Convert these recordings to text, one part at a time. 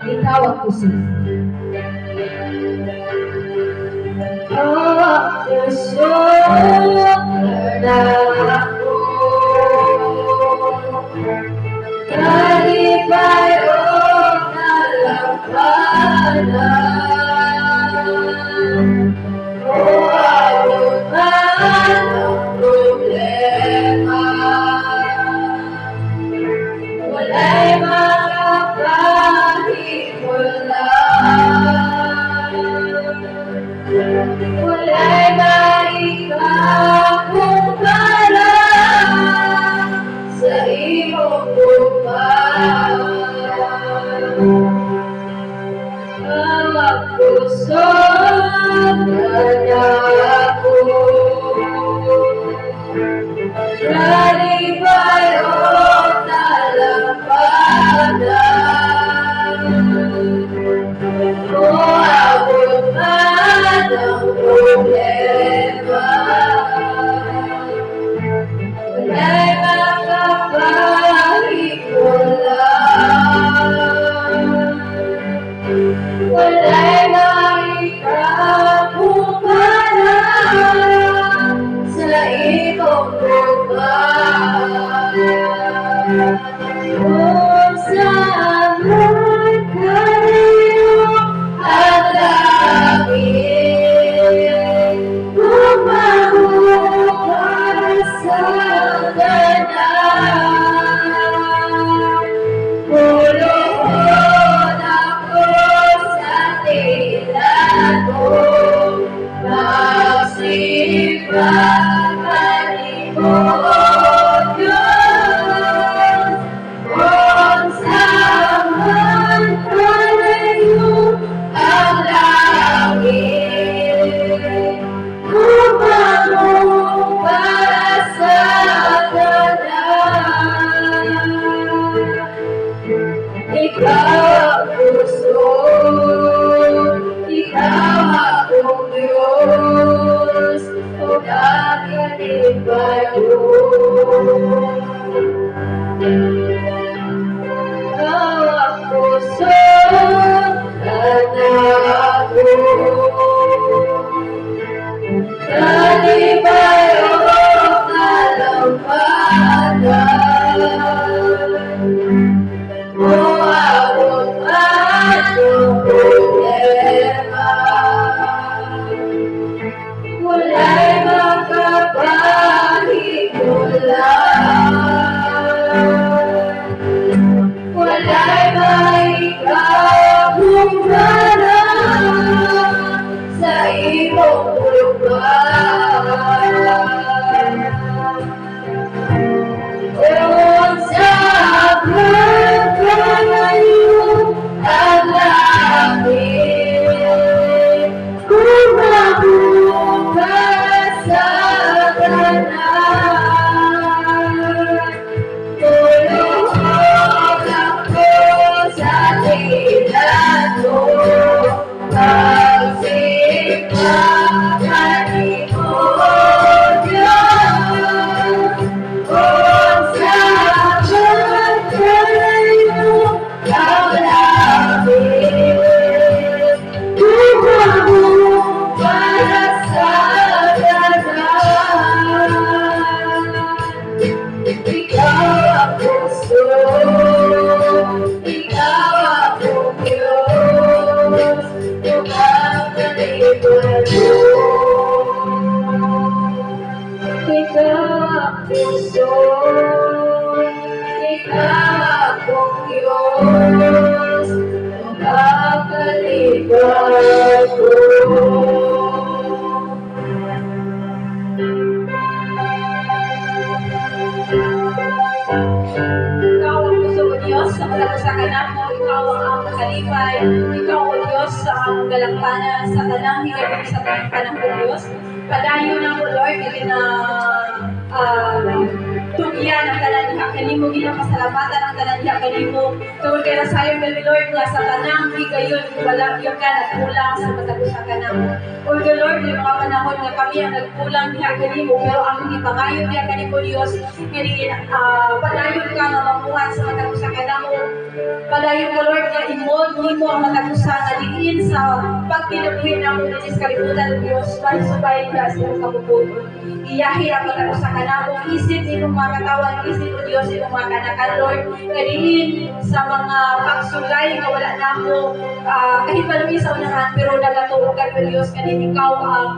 Ikaw ang puso. Ang puso na ako. Kalipay o nalampanan. O anuman ang problema. Wala'y wala'y maikakumpara sa iyong buwan. Ang puso na ako, nalibay o nalampanan. O abot man ang problema, wala'y makapahikulan. Wala'y maikakumpara sa iyong buwan. Kung saan man kayo ang langit, bumabukas sa kanan. Puluhan ako sa tilan mo, magsipagkanin mo, Diyos. Kung saan man kalayo ang langit, bumabukas sa kanan. Ikaw ang puso, ikaw akong Diyos, o kakalipay ko. Ikaw ang puso na ako, kalipay o kalampanan. O abot man ang problema, wala'y makapahikulan. Wala'y maikakumpara sa iyong buwan. Kung saan man kalayo ang langit, bumabukas sa kanan. Tulungan ako sa tilan mo, magsipagkanin mo, Diyos. Kung saan man kalayo ang langit, bumabukas sa kanan. Ikaw ang puso, ikaw akong Diyos, o kakalipay ko. Ikaw ang puso, ikaw akong Diyos, o kakalipay ko. Ikaw ang puso ko, Diyos, sa kalagsakan mo. Ikaw ang among kalipay. Ikaw, O Diyos, sa among galangkanan, sa tanang higayong sa tanang panahon, Diyos. Padayon na mo, Lord, dili na tugyan ang tanan diha kanimo, ginapasalamatan ang tanan diha kanimo. Tungod kay nasayon kami Lord nga sa tanang higayon wala gyud ka nagkulang sa matag usa ka namo. O the Lord, may mga panahon nga kami ang nagkulang diha kanimo, pero ang gipangayon diha kanimo Dios padayon ka nga mamuhat sa matag usa ka namo. Padayon ka Lord nga imold nimo ang matag usa nga diin sa pagkinabuhi namo dinhi sa kalibutan Dios, magsubay ka sa imong kabubuton. Iyahi ang matag usa ka namo, isip imong mga katawan, isip o Dios imong mga kanakan Lord, kadiin sa mga pagsulay nga wala namo kahit palumi sa unahan, pero nagatuogan ka Dios kanin ikaw ang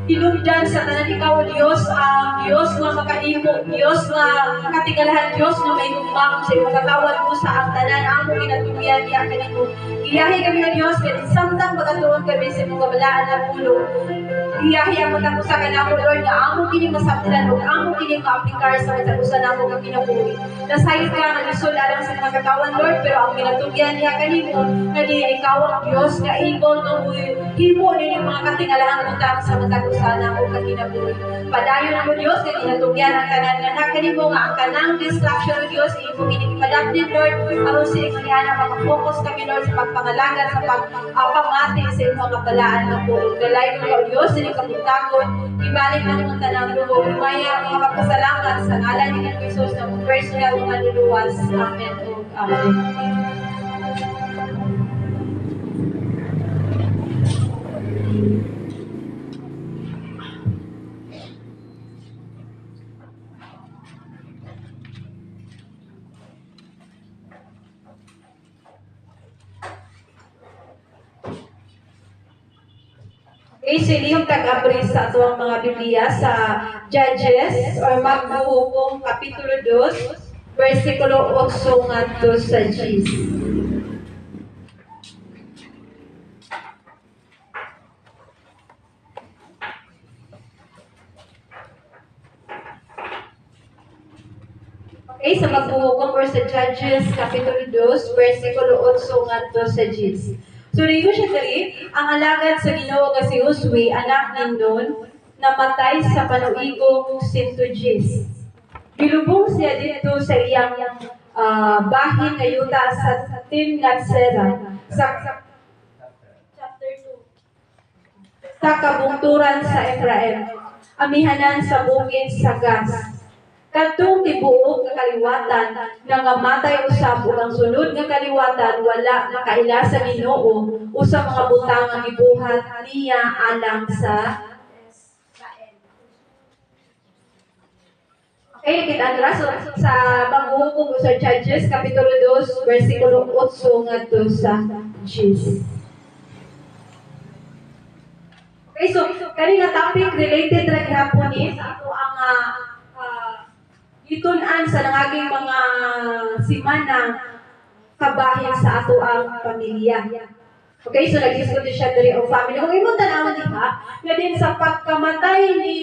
hinungdan sa tanan ikaw Dios ang Dios nga makahimo, Dios nga katigalahan, Dios nga may humbang sa imong katawan mo sa ang tanan amo ginatugyan niya kanimo. Iyahi kami nga Dios kay samtang magatuon kami sa imong kabalaan nga pulo. Iyahi ang matag usa ka namo Lord nga amo kini masabtan ug amo kini maaplikar sa matag usa namo nga kinabuhi. Nasayod ka nga lisod alang sa mga katawan Lord, pero ang ginatugyan niya kanimo nga di ikaw ang Dios nga able nga himo ninyo mga katingalahan utang sa matag usa namo nga kinabuhi. Padayon namo Dios kay ginatugyan ang tanan nga kanimo nga ang tanang distraction ng Dios imo ginipadaptin Lord aron sa ikliana maka-focus kami Lord sa pagpangalaga sa pagpamati sa imong kabalaan nga pulo. Dalay mo ka Dios dili ka butagon, ibalik na imong tanang luho. Maya ang mga pagpasalamat sa ngalan ni Jesus na personal nga luluwas. Amen ug amen. Okay, so ilihog tag-abri sa ato ang mga Biblia sa Judges or Maghuhukom Kapitulo 2, versikulo 8 ngadto sa 10. Okay, sa Maghuhukom or sa Judges Kapitulo 2, versikulo 8 ngadto sa 10. So, riyo siya dali, ang alagad sa Ginoo nga si Josue, anak ni Nun, namatay sa panuigong Sintugis. Gilubong siya dito sa iyang bahin nga yuta sa Timnatsera, sa chapter 2, sa kabungturan sa Ephraim, amihanan sa bukid sa Gas. Kadtong tibuok nga kaliwatan nga ngamatay usab ug ang sunod nga kaliwatan wala makaila sa Ginoo usa mga butang nga gibuhat niya alang sa Okay, kita andra sa Maghuhukom sa Judges Kapitulo 2 versikulo 8 ngadto sa 10. Okay, so kani nga topic related ra gihapon ni sa ato ang itun-an sa nangaging mga simana kabahin sa ato ang pamilya. Okay, so nag-discuss siya diri o family. Kung imong tanawon diha, nga din sa pagkamatay ni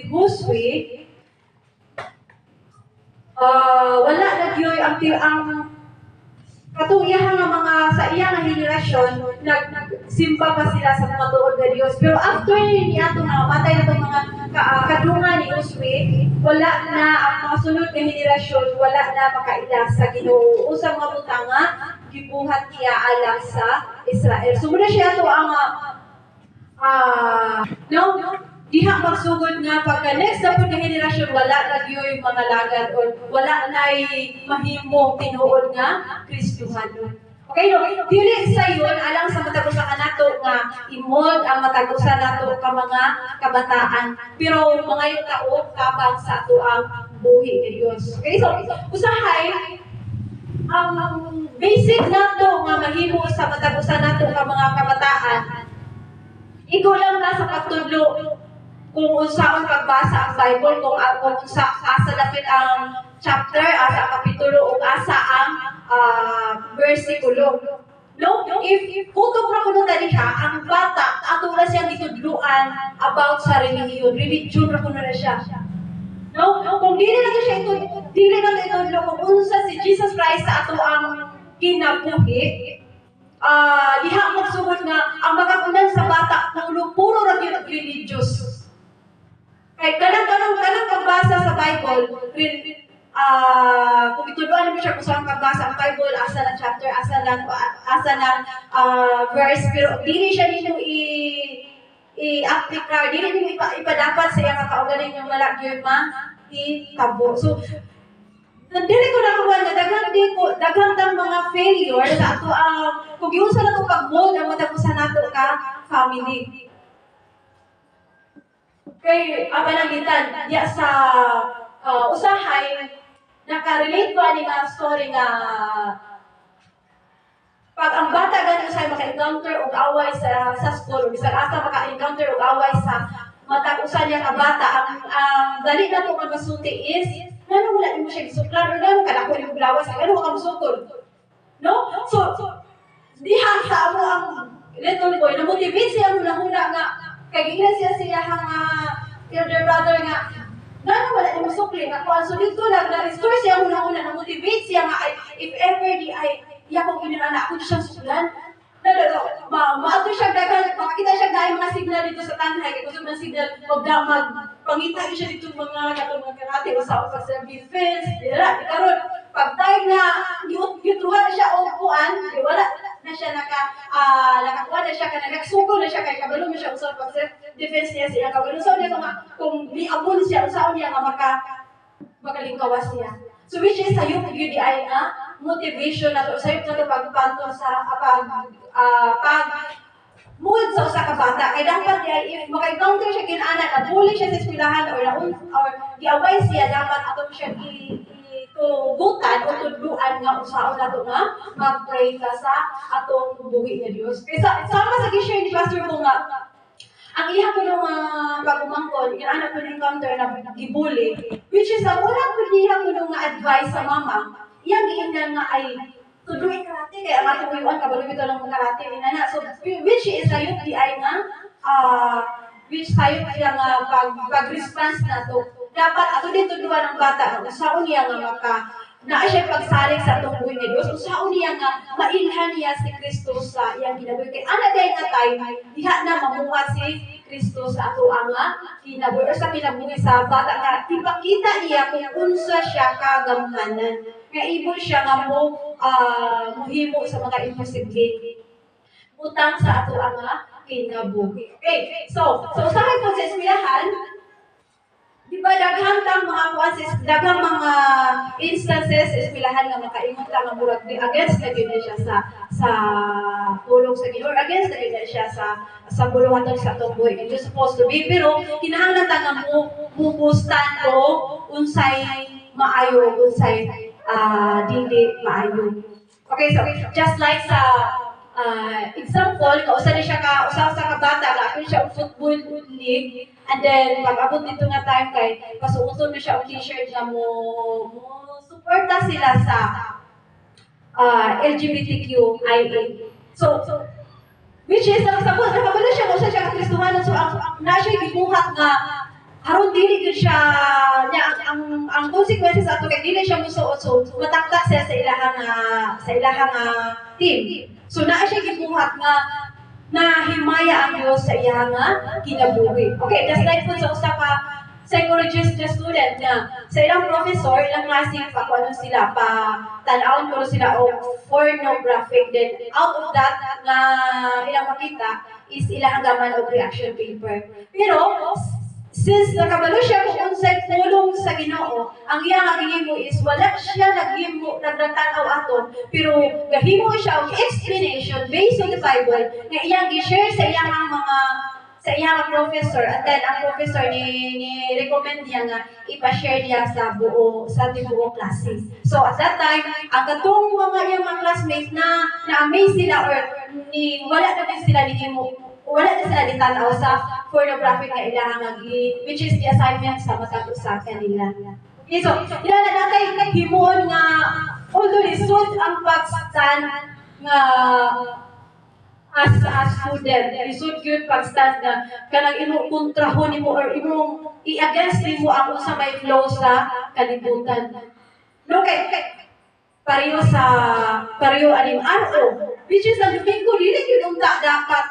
Josue, wala na gyoy ang katong iya nga mga sa iya nga henerasyon nagsimba pa sila sa mga tuod nga Dios. Pero after ni ato nga matay na tong mga kadungan ni Josue, wala na ang mga sunod nga henerasyon wala na makaila sa Ginoo. Usa mga butanga gibuhat niya alang sa Israel. So muna siya to ang diha magsugod nga pagka next na pud nga henerasyon wala na gyoy mga lagad or wala nay mahimong tinuod nga Kristohan. Okay, no? Dili sa yun, alang sa matagusa ka nato nga imod ang matagusa nato ka mga kabataan. Pero mga yung tao, kabang sa ato ang buhi ni Diyos. Okay, so usahay, ang basic nato nga mahimo sa matagusa nato ka mga kabataan, ikaw lang na sa pagtudlo kung unsaon pagbasa ang Bible, kung unsa asa lapit ang chapter, asa kapitulo, ug asa ang versikulo. No, if kutob ra kuno diha ang bata ato ra siya gitudluan about sa religion ra kuno na siya. No, kung dili na siya dili na itudlo kung unsa si Jesus Christ sa ato ang kinabuhi, diha magsugod nga ang magapunan sa bata puro ra gyud religious. Kay kanang pagbasa sa Bible, kung ituduan mo siya kung saan pagbasa ang Bible, asa na chapter, asa na verse, pero dili siya ninyo i-apply, dili ninyo ipadapat sa iyang kaugaling yung malagyo itabo. So, dili ko nakuha na daghang tang mga failure sa ato kung yun sa nato pag-mold ang matapusan nato ka family. Kay abanangitan diya sa usahay nakarelate ko ani nga story nga pag ang bata gani usay maka-encounter og away sa school, bisag asa maka-encounter og away sa matag usa niya ka bata, ang dali na to nga masulti is ngano wala mo siya gisuklan or ngano kada ko ni bulawas ngano ka musukol, no? So diha sa amo ang little boy na motivate siya huna nga kay giila siya elder brother nga ngano wala ni musukli nga kuan, so dito na-restore siya huna na motivate siya nga if ever di ay iya kong inana ako siyang suklan. Maato siya dagan, makakita siya dahil mga signal dito sa tanhay, kaya gusto mga signal, pangita siya dito mga karate, usaw pa sa defense, karon pag time na yutruhan na siya o kuan, wala na siya nakakuha na siya, nagsugol na siya, kaya kabalo mo siya usaw pa sa defense niya siya, kabalo sa niya kung liabon siya, usaw niya nga makalingkawas niya. So which is sayop UDI nga motivation na to, sayop na to pagpanto sa mood sa usa ka bata. Kay dapat if maka-encounter siya kinana na bully siya sa eskwelahan or giaway siya, dapat ato siya itugutan o tudluan nga usaon na to nga mag-pray ka sa atong buhi nga Dios. Kaya sama sa gi-share ni Pastor ko nga ang iya ko nung pag-umangkon, yung anak ko na-encounter na gibuli, which is ang unang pilihan ko nung advice sa mama, iyang gihingan nga ay tuloy karate, kaya ang atong iwan, kabalo ito ng karate, inana. So, which is sayot di ay nga, which sayot siya nga pag-response na to. Dapat ato din tuduan ng bata, usaon niya nga na siya pagsalig sa atong buhay nga Diyos, usaon niya nga mailhan niya si Kristo sa iyang kinabuhi. Kaya ana day nga time, diha na mamuhat si Kristo sa ato nga kinabuhi or sa kinabuhi sa bata nga ipakita niya kung unsa siya kagamhanan. Nga able siya nga muhimo sa mga imposible. Utang sa ato nga kinabuhi. Okay, so usahay po sa eskwelahan, di ba daghang daghang mga instances sa eskwelahan nga makaingon ta nga murag against na gyud siya sa tulong sa Ginoo, against na gyud siya sa buluhaton sa atong buhay. It's supposed to be, pero kinahanglan ta nga mubustan ko unsay maayo, unsay dili maayo. Okay, so just like sa example, kausa ni siya usa sa kabata nga apil siya og football league, and then pag-abot dito nga time kay pasuoton na siya og t-shirt nga mo suporta sila sa LGBTQIA. So which is nakabalo siya usa siya ka Kristohanon, so na siya gibuhat nga aron dili gid siya ang consequences ato kay dili siya musuot, so mataktak siya sa ilahang team. So naa siya gibuhat nga nahimaya ang Dios sa iyang kinabuhi. Okay, just like po sa usa ka psychologist na student na sa ilang professor, ilang klase pa kung ano sila, pa tan-awon ko sila o pornographic, then out of that nga ilang makita is ilang gaman o reaction paper. Pero since nakabalo siya kung unsay tulong sa Ginoo, ang iyang gihimo is wala siya nagtanaw ato, pero gahimo siya og explanation based on the Bible nga iyang gi-share sa iyang professor, at then ang professor ni recommend niya nga ipa-share niya sa buong klase. So at that time, ang katong mga classmates na na-amaze sila or wala na din sila ditanaw sa pornographic na ilang which is the assignment sa matapos sa kanila. Okay, so ilan na natin himuon nga although lisod ang pag-stand nga as a student, lisod yun pag-stand na kanang imong kontrahon nimo or imong i-against nimo ang sa may flow sa kalibutan. No, pareho aning araw, which is ang gawin ko, dili yun dapat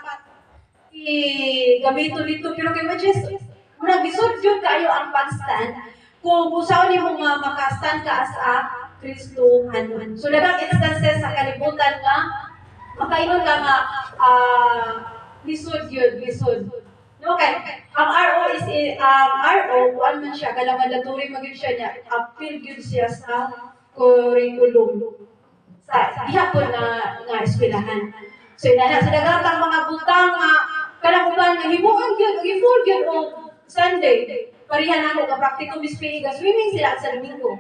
gamito dito, pero kay which is murag lisod jud kayo ang pag-stand kung usaw nimo nga maka-stand ka as a Kristohanon. So daghang instances sa kalibutan nga makaingon ka nga lisod yun, lisod. No, kay ang RO is RO kuan man siya kala mandatory magyud siya niya appeal gyud siya sa curriculum sa gihapon nga eskwelahan. So inana sa daghang mga butang nga kanang uban nga himuon gyud i-full gyud og Sunday. Parihan nako nga praktikum SPE ga swimming sila sa Domingo.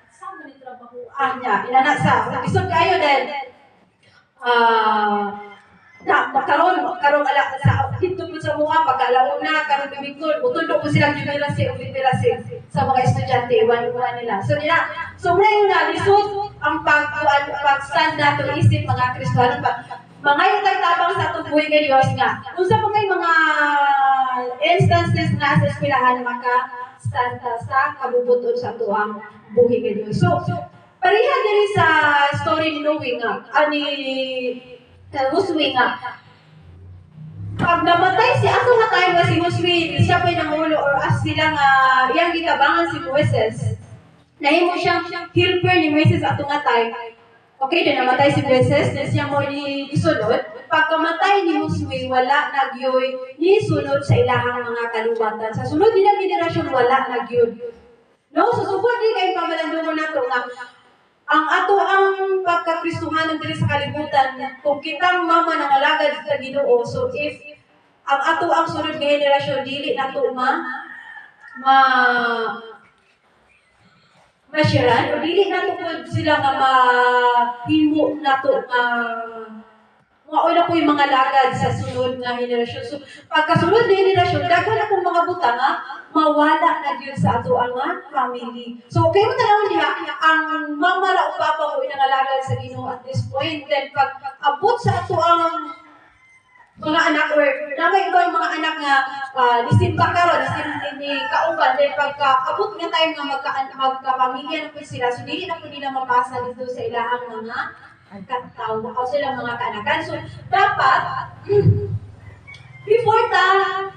Sa man ni trabaho niya inana sa isod kayo din karon ala sa dito po sa mga pagkalaon na karon Domingo utundo po silang jubilasi o liberasi sa mga estudyante iwan nila. So yun na lisod ang pag-stand nato isip mga Kristiyano mga itagtabang sa atong buhay nga Diyos nga. Unsa pa may mga instances na sa eskwelahan maka-stand sa kabubuton sa tuang buhay nga Diyos. So, parihan diri sa story ni Noe nga, ani Huswi nga. Pag namatay si ato nga tayo nga si Huswi, siya pa'y nangulo or as sila nga iyang gitabangan si Moises. Nahimo siyang helper ni Moises ato nga tayo. Okay, din namatay si Moises, then siya mo isunod. Pagkamatay ni Huswi, wala nagyoy ni sunod sa ilahang mga kalubatan. Sa sunod nilang generasyon, wala nagyoy. No, susubod din kayo pamalandungan nato nga ang ato ang pagkakristuhanon diri sa kalibutan kung kitang mama nang alagad sa Ginoo. So if ang ato ang sunod nga henerasyon dili nato masyaran o dili nato pud sila nga mahimo nato mao na po yung mga lagad sa sunod nga henerasyon. So, pagkasunod na henerasyon, daghan akong mga butang mawala na yun sa ato ang family. So, kayo mo tanawin niya, ang mama la o papa ko inangalagad sa Ginoo at this point. Then, pag abot sa ato ang mga anak or namay ko yung mga anak nga nisimba karon ni kauban then pagka abot nga tayo nga magkapamilya na po sila so dili na po nila mapasa dito sa ilahang mga kataw o sila mga kaanakan. So dapat before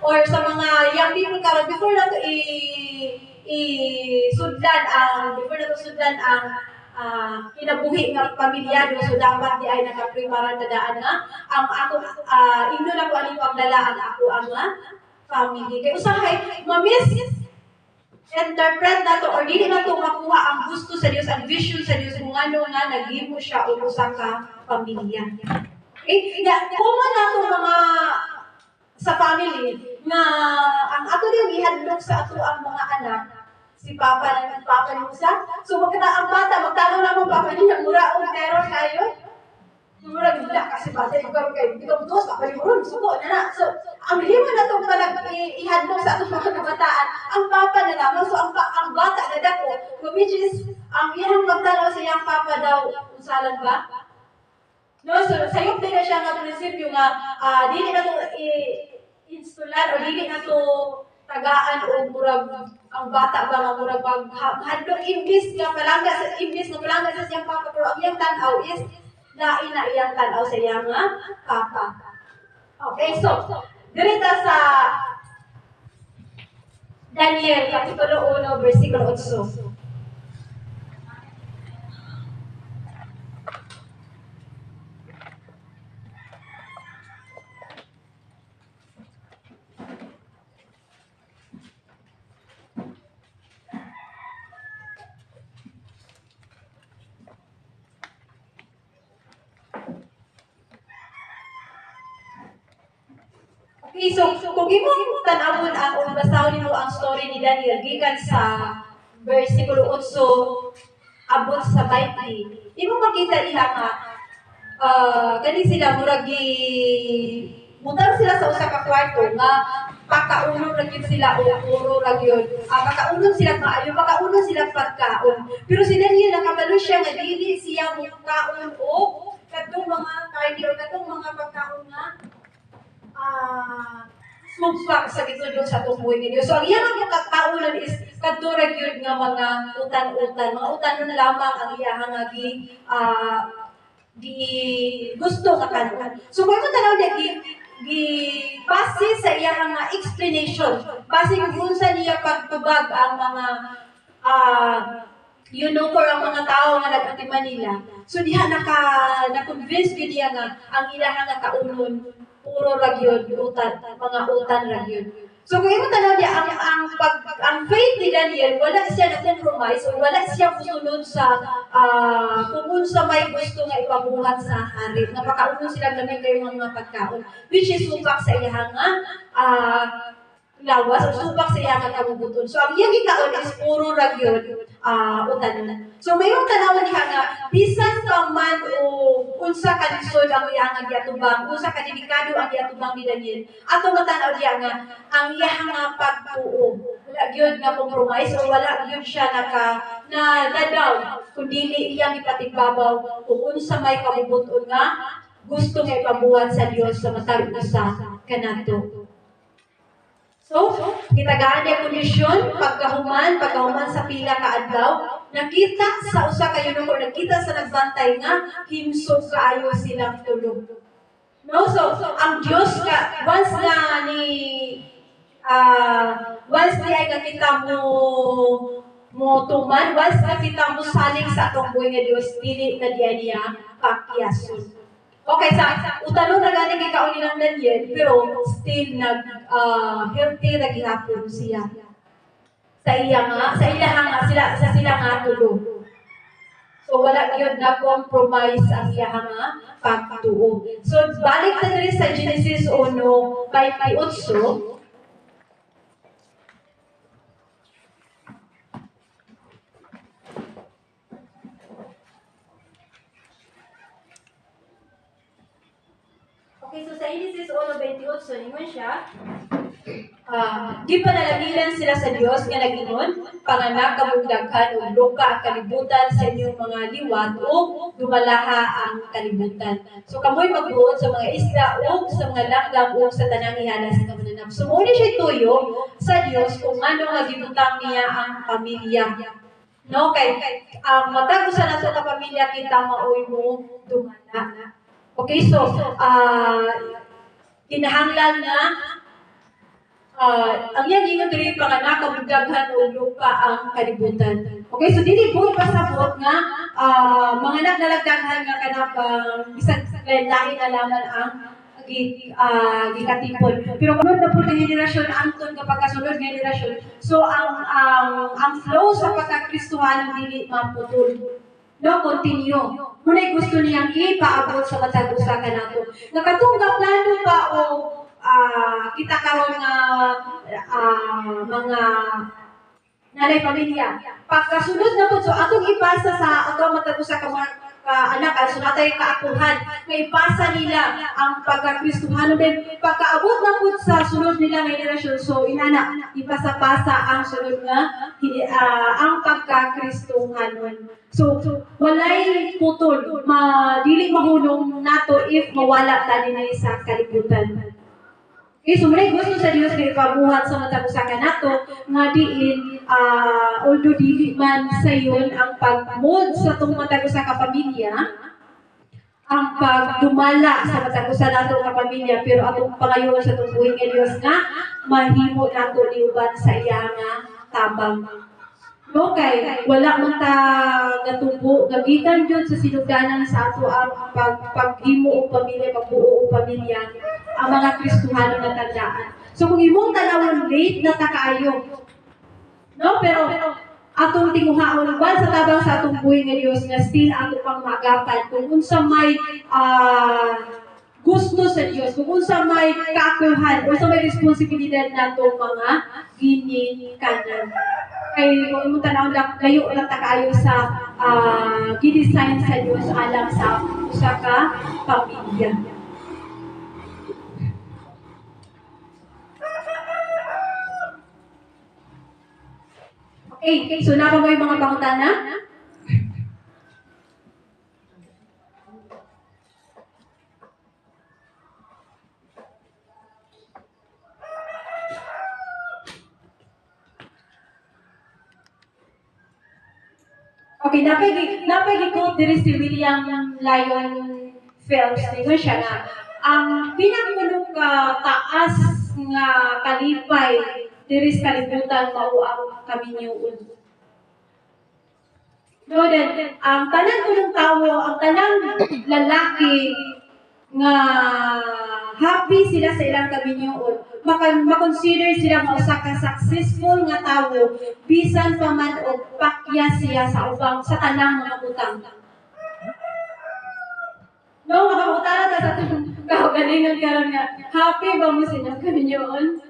or sa mga young people karon before na to before na to sudlan ang kinabuhi ng pamilyado, so dapat di ay nakaprimaran na daan nga ang ako igno na ko aning paglalaan ako ang family. Kaya usahay interpret na to or dili na to makuha ang gusto sa Dios, ang vision sa Dios kung ano nga naghimo siya o usa ka pamilya. Okay? Common na to mga sa family nga ang ato din ihadlok sa ato ang mga anak si Papa ni Musa. So magkita ang bata, magtanong na mo Papa niya, mura o terror kayo. Mura gila kasi bata, ikaw kayo, ikaw dos, Papa ni Muron, suko na na. So, ang himo na itong ihadlok sa atong mga kabataan, ang Papa na lamang. So, ang bata na dako, which is, ang iyang magtanaw sa iyang Papa daw, usalan ba? No, so, sayop din na siya nga prinsipyo nga, dili na itong installer o dili na ito tagaan o murag ang bata ba nga murag hadlok imbis nga palangga sa siyang papa pero ang iyang tanaw is lain na iyang tanaw sa iyang papa. Okay, so dirita sa Daniel kapitulo 1 versikulo 8. Okay, so kung imong tan-awon ang basahon nimo ang story ni Daniel gikan sa versikulo 8 abot sa 20, imong makita diha nga kani sila murag mutang sila sa usa ka kwarto nga pakaunom ra gyud sila o puro ra gyud. Pakaunom sila maayo, pakaunom sila pagkaon. Pero si Daniel nakabalo siya nga dili siya mukaon o kadtong mga karne o kadtong mga pagkaon nga sumpak sa gitulo sa tubuhay ni Diyos. So, ang iyang pagkakaunan is kadurag yun nga mga utan-utan. Mga utan na lamang ang iyang di gusto nga kanon. So, kung ito tanaw niya, base sa iyang mga explanation, base kung unsa niya pagtubag ang mga for ang mga tao nga nag-atiman nila. So diha na-convince gid niya nga ang ilang nga kaunon puro ra gyud utan, mga utan ra gyud. So kung imo tanaw niya ang faith ni Daniel, wala siya na compromise o wala siya musunod sa kung unsa may gusto nga ipabuhat sa hari. Napakaunon sila gamay kayo mga pagkaon, which is subak sa iyang lawas o subak sa iyang kabubuton. So ang iyang gikaon is puro ra gyud utan. So mayong tanawan niya nga bisan pa man o unsa ka lisod ang iyang giatubang, unsa ka delikado ang giatubang ni Daniel, ato matanaw diya nga ang iyang pagtuo wala gyud nga compromise o wala gyud siya na-down kundi iyang ipatigbabaw kung unsa may kabubuton nga gusto nga ipabuhat sa Dios sa matag usa kanato. So, kitagaan niya kondisyon, pagkahuman sa pila ka adlaw, nakita sa usa ka eunuko, nakita sa nagbantay nga himsog kaayo silang tulog. No, so ang Dios ka once di ay nakita mo tuman, once nakita mo saling sa atong buhay nga Dios, dili na niya pakyason. Okay, sa utanong na galing ikaw nilang Daniel, pero still healthy na gihapon siya. Sa sila nga tulog. So wala gyud na compromise ang iyang pagtuo. So balik na diri sa Genesis 1:28. Okay, so sa Genesis 1:28, ingon siya, di pa nalagilan sila sa Dios nga nag-ingon, panganak kamugdaghan o lupa ang kalibutan sa inyong mga liwat o dumalaha ang kalibutan. So kamoy magbuot sa mga isla o sa mga langgam o sa tanang ihalas nga mananap. So muna siya tuyo sa Dios kung ano nga gibutang niya ang pamilya. No, kay ang matag usa nato ka pamilya kita maoy mo dumala. Okay, so, kinahanglan na ang yan ingon diri panganak kamugdaghan o lupa ang kalibutan. Okay, so dili buot pasabot nga mga nagdaghan nga kanang bisag lahi na laman ang gikatipon. Pero kung na po ng henerasyon anton kapag kasunod ng henerasyon, so ang flow sa pagkakristuhan dili maputol. No, continue. Muna'y gusto niyang ipaabot sa matag usa kanato. Nakatungga plano pa o kita karon nga mga nanay pamilya. Pagkasunod na po, so atong ipasa sa atong matag usa ka mga anak, so natay kaapuhan, may ipasa nila ang pagkakristuhano din. Pagkaabot na po sa sunod nila henerasyon, so inana, ipasa-pasa ang sunod nga ang pagkakristuhanon. So, walay putol, dili mahulong nato if mawala tani na sa kalibutan. Okay, so may gusto sa Dios nga ipabuhat sa matag usa kanato nga diin although dili man sayon ang pagmod sa tong matag usa ka pamilya, ang pagdumala sa matag usa nato ka pamilya, pero atong pangayoon sa tong buhing nga Dios nga mahimo nato niuban sa iya nga tabang. Okay, wala man ta gatubo, gabitan jud sa sinugdanan sa ato ang paghimo og pamilya, pagbuo og pamilya, ang mga Kristohano na tandaan. So kung imong tanawon late na ta kaayo, no, pero atong tinguhaon ba sa tabang sa atong buhay nga Dios nga still ato pang magapan kung unsa may gusto sa Dios, kung unsa may kaakuhan, unsa may responsibilidad nato mga ginikanan. Kay kung imong tanawon lang layo lang ta kaayo sa gidesign sa Dios alang sa usa ka pamilya. Okay, so napa mo yung mga pangutana? Okay, napay gi-quote diri si William Lyon Phelps. Ningon siya nga, ang pinakamunong ka taas nga kalipay diri sa kalibutan mao ang kaminyoon. No, then, ang tanang tulong tao, ang tanang lalaki nga happy sila sa ilang kaminyoon, makonsider sila nga usa ka successful nga tawo bisan pa man og pakya siya sa ubang sa tanang mga butang. No, makakutala ta sa kaugalingon karon nga happy ba mo sa inyong kaminyoon?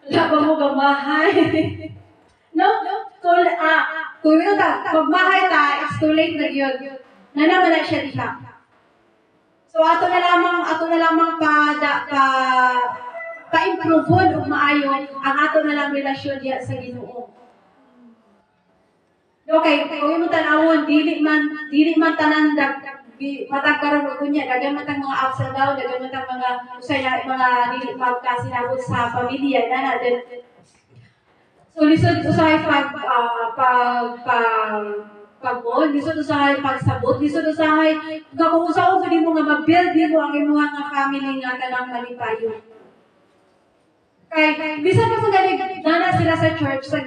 Wala ba mo gamahay? No? Kung ito pagmahay ta, it's too late na yun. Naman na siya diha. So ato na lamang pa-improve o maayo ang ato na lang relasyon diya sa Ginoo. Okay, kung imo tanawon dili man tanan matag karon og kunya dagan matag mga ups and down, dagan matag mga usay na mga dili magkasinabot sa pamilya na din. So lisod usahay pag-mall, lisod usahay pagsabot, lisod usahay kung usaon pwede mo nga ma-build mo ang imong nga family nga kanang malipayon. Kay bisan pa sa galing nana sila sa church sa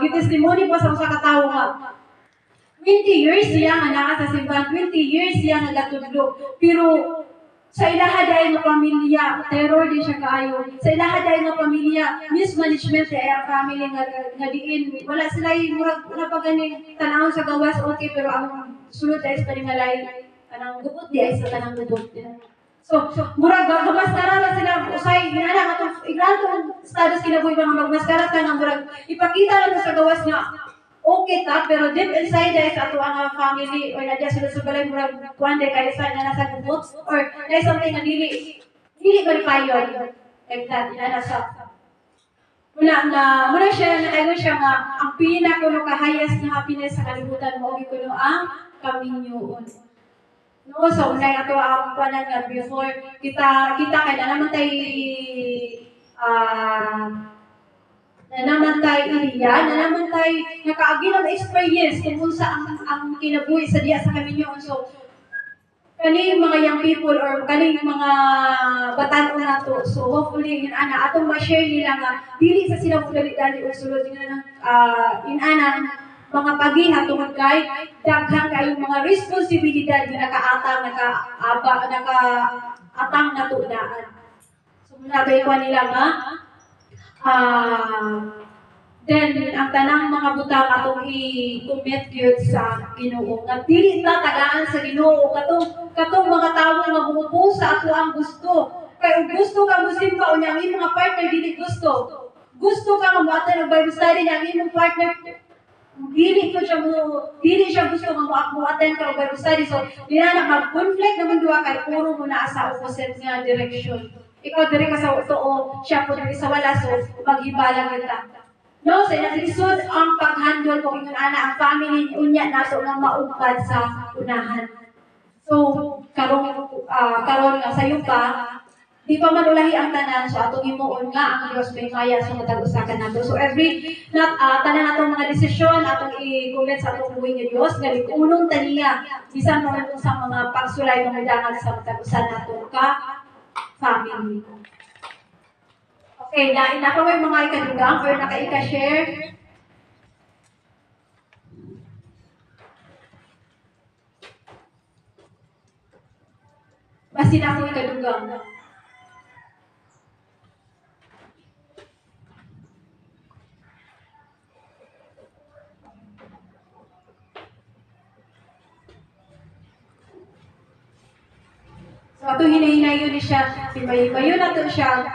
gitestimony pa sa usa ka tawo nga 20 years siya nga naa sa simbahan, 20 years siya nga gatudlo, pero sa ilaha dahil nga pamilya, terror din siya kaayo. Sa ilaha dahil nga pamilya, mismanagement ay ang family nga diin. Wala sila murag na pa ganing tanawon sa gawas, okay, pero ang sulod ay sa paningalay, anang gubot di ay sa tanang gubot. So, murag magmaskara na sila, usay, ginana, igranto status kinabuhi ba nga magmaskara ta nga murag, ipakita na sa gawas nga, okay ta, pero deep inside ay sa ato ang family or nadya sila sa balay murag one day kaya sa na nasa gubot or na something na dili malipayon like that na nasa muna siya nakaingon siya nga ang pinaka kahayas na happiness sa kalibutan mo kuno ang kaminyoon. No, so unay ato ang panan nga before kita kay na naman tay na naman tayo iriya, na naman tayo nakaagi ng experience kung sa ang kinabuhi sa diya sa kaminyoon. So, kani mga young people or kani mga batan-o nato, so hopefully inana atong ma-share nila nga dili sa sila mo dali o sulod nga ng inana mga pagiha tungod kay daghang kayong mga responsibilidad nga nakaatang nato daan. So, nabay ko nila nga then ang tanang mga butang atong i-commit gyud sa Ginoo nga dili ta tagaan sa Ginoo katong mga tawo nga mubo sa ato ang gusto kay ug gusto ka mo simba unya ang imong partner dili gusto ka nga moattend og Bible study nga ang imong partner dili siya gusto nga mo-attend ka og Bible study, so dili na mag-conflict naman duha kay puro mo naa sa opposite nga direction. Ikaw diri ka sa totoo, siya po diri sa wala, so maghibala kita. No, sa ilang lisod ang pag-handle kung ingon ana ang family unya nato nga maugpad sa unahan. So karon nga sayo pa, di pa manulahi ang tanan, so atong himuon nga ang Dios may maya sa matag usa ka nato. So tanan natong mga desisyon atong i-commit sa atong buhi nga Dios, nga unong taniya bisan mo sa mga pagsulay nga midangan sa matag usa nato ka family. Okay, na ko may mga ikadugang or naka-ika-share. Basta na ko ikadugang. So ato hinay-hinayon ni siya, mayo na to siya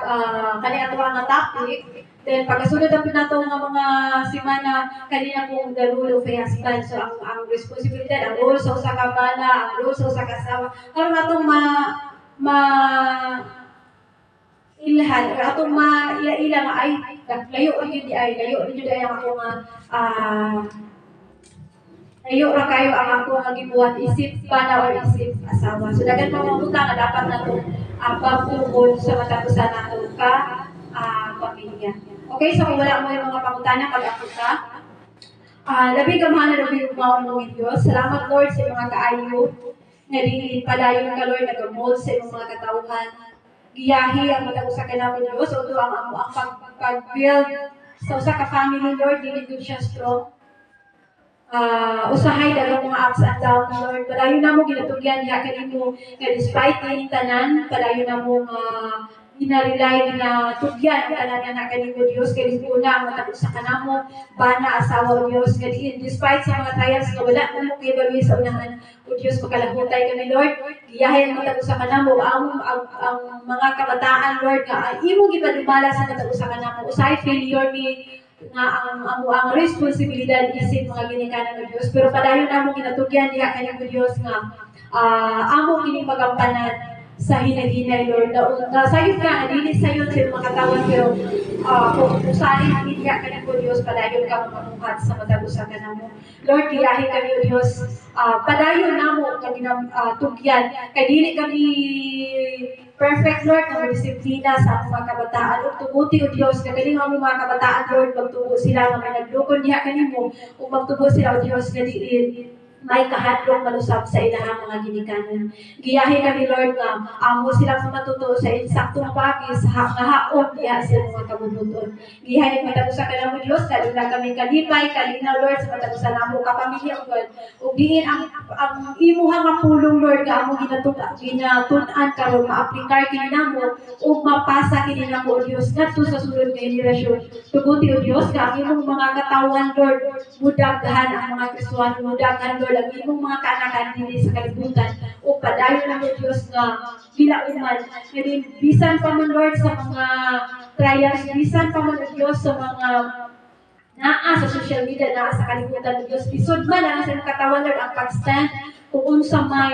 kani ato nga topic. Then pagkasunod ang nato nga mga semana kanina pong the role of a husband. So ang responsibilidad, ang role sa usa ka bana, ang role sa usa ka asawa. Karon atong ilhan or atong ila nga ay layo gyud ay ang ako nga layo ra kayo ang ako nga gibuhat isip bana or isip asawa. So dagan pa mga butang nga dapat nato pagtugod sa matapusan nato ka pamilya. Okay, so kung wala mo yung mga pangutana pag-ako ka, labi ka mahal na labi yung mga Diyos. Salamat Lord sa mga kaayo nga dili padayon ka Lord nagamold sa imong mga katawhan. Giyahi ang matag usa ka namo Dios although ang pag-build sa usa ka family Lord dili gud siya strong. Usahay dagang mga ups and downs Lord padayon namo ginatugyan diha kanimo nga despite ining tanan padayon namo ginarelay ginatugyan ang tanan nga kanimo Dios kay una ang matag usa ka namo bana asawa Dios nga despite sa mga trials nga wala namo kay bali sa unahan o Dios makalahutay kami Lord giyahin matag usa ka namo ang mga kabataan Lord nga imong gipadumala sa matag usa ka namo usahay failure ni nga ang responsibilidad isip mga ginikanan ng Diyos pero padayon namo ginatugyan diha kanimo Diyos nga amo kini magampanan sa hinay-hinay Lord na sayod ka dili sayon sa mga katawan pero kung usahay diha kanimo Diyos padayon ka mamuhat sa matag usa ka namo Lord giyahi kami Diyos padayon namo kami tugyan kay dili kami perfect Lord na disiplina sa mga kabataan ug tuguti o Dios nga kani nga mga kabataan Lord magtubo sila nga may naglukon diha kanimo ug magtubo sila o Dios nga dili may kahadlok malusab sa ilahang mga ginikanan. Giyahi kami Lord nga amo silang matuto sa insaktong pagis nga haon diha sa mga kabubuton. Giyahi matag usa ka namo Dios kalina kami kalipay kalinaw Lord sa matag usa namo ka pamilya ug diin ang imuha nga pulong Lord nga amo ginatun-an karon maaplikar kini namo ug mapasa kini namo o Dios ngadto sa sulod nga henerasyon. Tuguti o Dios nga ang imong mga katawan Lord mudaghan ang mga Kristiyano mudaghan Lord ang imong mga kanakan dili sa kalibutan ug padayon namo Dios nga gilauman nga bisan pa man Lord sa mga trials bisan pa man Dios sa mga naa sa social media naa sa kalibutan ng Dios lisod man ang sa katawan Lord ang pag-stand kung unsa may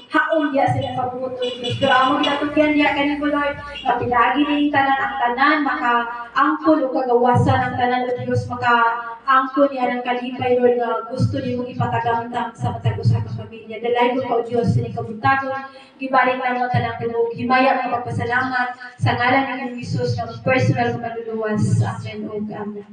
haon diya sa pabuhat ng Dios pero amo ginatugyan diya kanimo Lord nga pinagi ning tanan ang tanan maka-angkon o kagawasan ang tanan ng Dios maka-angkon niya ng kalipay Lord nga gusto nimo ipatagamtam sa matag usa ka pamilya dalay ko ka Dios sa kabutagon gibalik namo tanang tinuod himaya nga pagpasalamat sa ngalan ni Jesus nga personal nga manluluwas amen ug amen.